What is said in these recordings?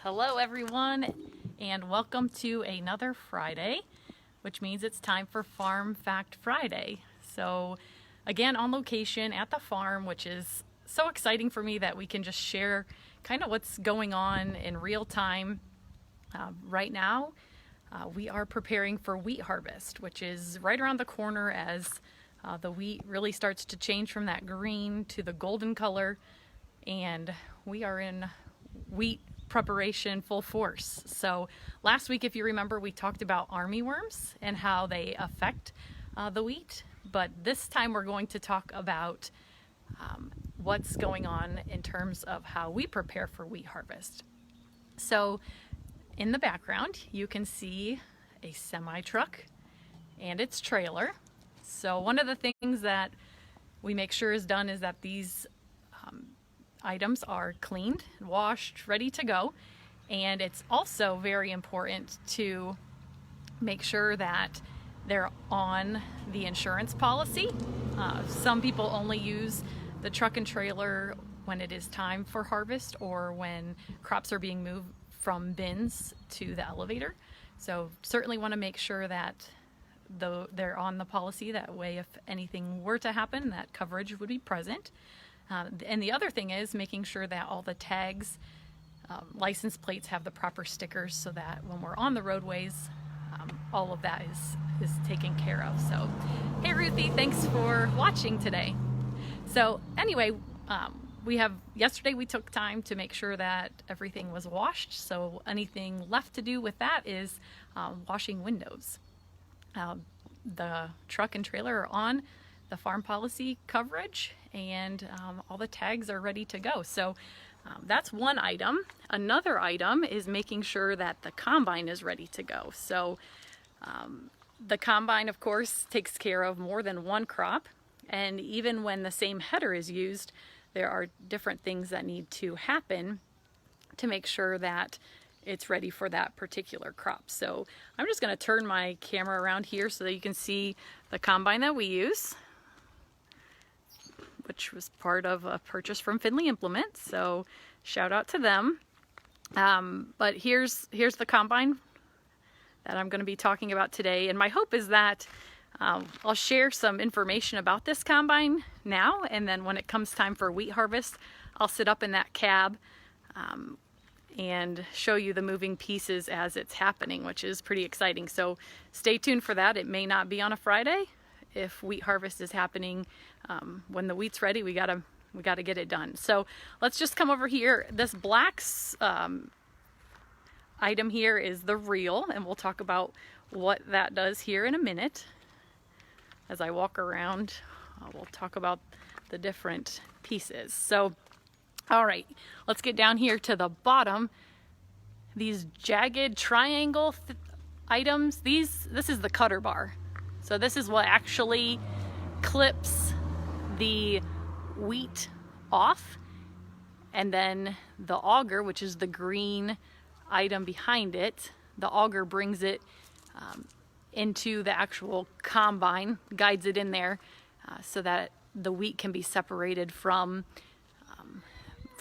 Hello everyone, and welcome to another Friday, which means it's time for Farm Fact Friday. So again, on location at the farm, which is so exciting for me that we can just share kind of what's going on in real time. Right now, we are preparing for wheat harvest, which is right around the corner as the wheat really starts to change from that green to the golden color, and we are in wheat preparation full force. So last week, if you remember, we talked about armyworms and how they affect the wheat, but this time we're going to talk about what's going on in terms of how we prepare for wheat harvest. So in the background, you can see a semi-truck and its trailer. So one of the things that we make sure is done is that these items are cleaned, washed, ready to go. And it's also very important to make sure that they're on the insurance policy. Some people only use the truck and trailer when it is time for harvest or when crops are being moved from bins to the elevator. So certainly want to make sure that they're on the policy. That way, if anything were to happen, that coverage would be present. And the other thing is making sure that all the tags, license plates have the proper stickers so that when we're on the roadways, all of that is taken care of. So, hey Ruthie, thanks for watching today. So anyway, yesterday we took time to make sure that everything was washed. So anything left to do with that is washing windows. The truck and trailer are on the farm policy coverage, and all the tags are ready to go. So that's one item. Another item is making sure that the combine is ready to go. So the combine, of course, takes care of more than one crop, and even when the same header is used, there are different things that need to happen to make sure that it's ready for that particular crop. So I'm just going to turn my camera around here so that you can see the combine that we use, which was part of a purchase from Findlay Implements. So shout out to them. But here's the combine that I'm going to be talking about today. And my hope is that I'll share some information about this combine now, and then when it comes time for wheat harvest, I'll sit up in that cab and show you the moving pieces as it's happening, which is pretty exciting. So stay tuned for that. It may not be on a Friday. If wheat harvest is happening when the wheat's ready, we gotta get it done. So let's just come over here. This black item here is the reel, and we'll talk about what that does here in a minute. As I walk around, we'll talk about the different pieces. So, all right, let's get down here to the bottom. These jagged triangle items, this is the cutter bar. So this is what actually clips the wheat off, and then the auger, which is the green item behind it, the auger brings it into the actual combine, guides it in there so that the wheat can be separated from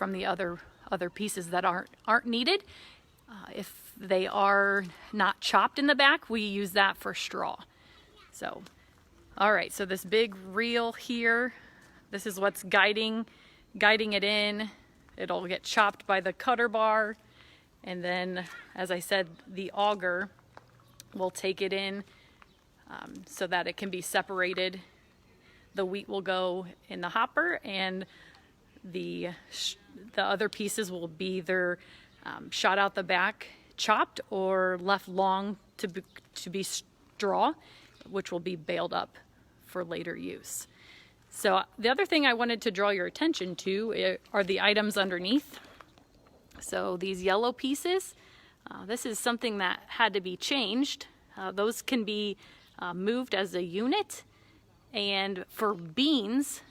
the other pieces that aren't needed. If they are not chopped in the back, we use that for straw. So, all right, so this big reel here, this is what's guiding it in. It'll get chopped by the cutter bar, and then, as I said, the auger will take it in so that it can be separated. The wheat will go in the hopper, and the other pieces will be either shot out the back, chopped, or left long to be straw, which will be baled up for later use. So the other thing I wanted to draw your attention to are the items underneath. So these yellow pieces, this is something that had to be changed. Those can be moved as a unit, and for beans,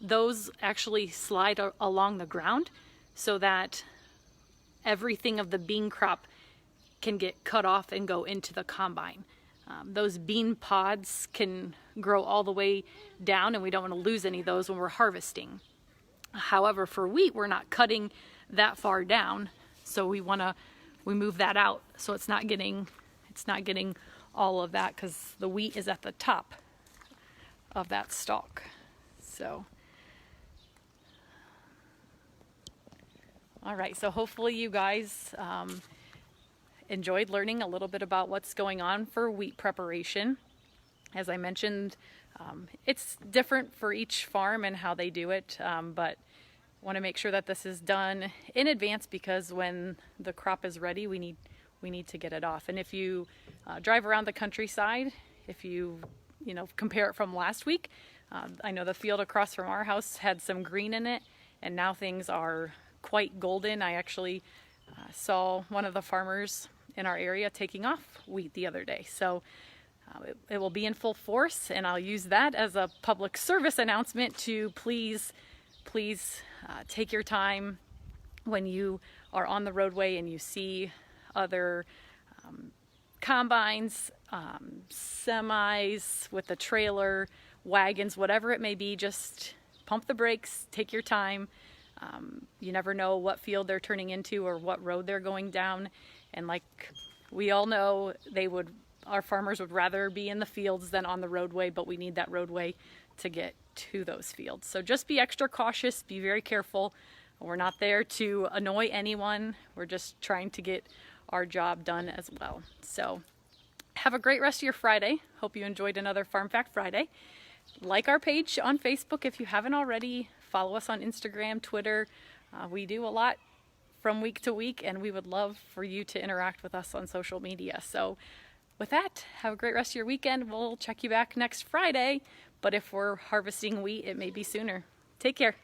those actually slide along the ground so that everything of the bean crop can get cut off and go into the combine. Those bean pods can grow all the way down, and we don't want to lose any of those when we're harvesting. However, for wheat, we're not cutting that far down. So we move that out so it's not getting all of that, because the wheat is at the top of that stalk. So all right, so hopefully you guys enjoyed learning a little bit about what's going on for wheat preparation. As I mentioned, it's different for each farm and how they do it, but want to make sure that this is done in advance, because when the crop is ready, we need to get it off. And if you drive around the countryside, if you compare it from last week, I know the field across from our house had some green in it, and now things are quite golden. I actually saw one of the farmers in our area taking off wheat the other day. So it will be in full force, and I'll use that as a public service announcement to please take your time when you are on the roadway and you see other combines, semis with a trailer, wagons, whatever it may be. Just pump the brakes, take your time. You never know what field they're turning into or what road they're going down. And like we all know, our farmers would rather be in the fields than on the roadway, but we need that roadway to get to those fields. So just be extra cautious, be very careful. We're not there to annoy anyone. We're just trying to get our job done as well. So have a great rest of your Friday. Hope you enjoyed another Farm Fact Friday. Like our page on Facebook if you haven't already. Follow us on Instagram, Twitter. We do a lot from week to week, and we would love for you to interact with us on social media. So with that, have a great rest of your weekend. We'll check you back next Friday, but if we're harvesting wheat, it may be sooner. Take care.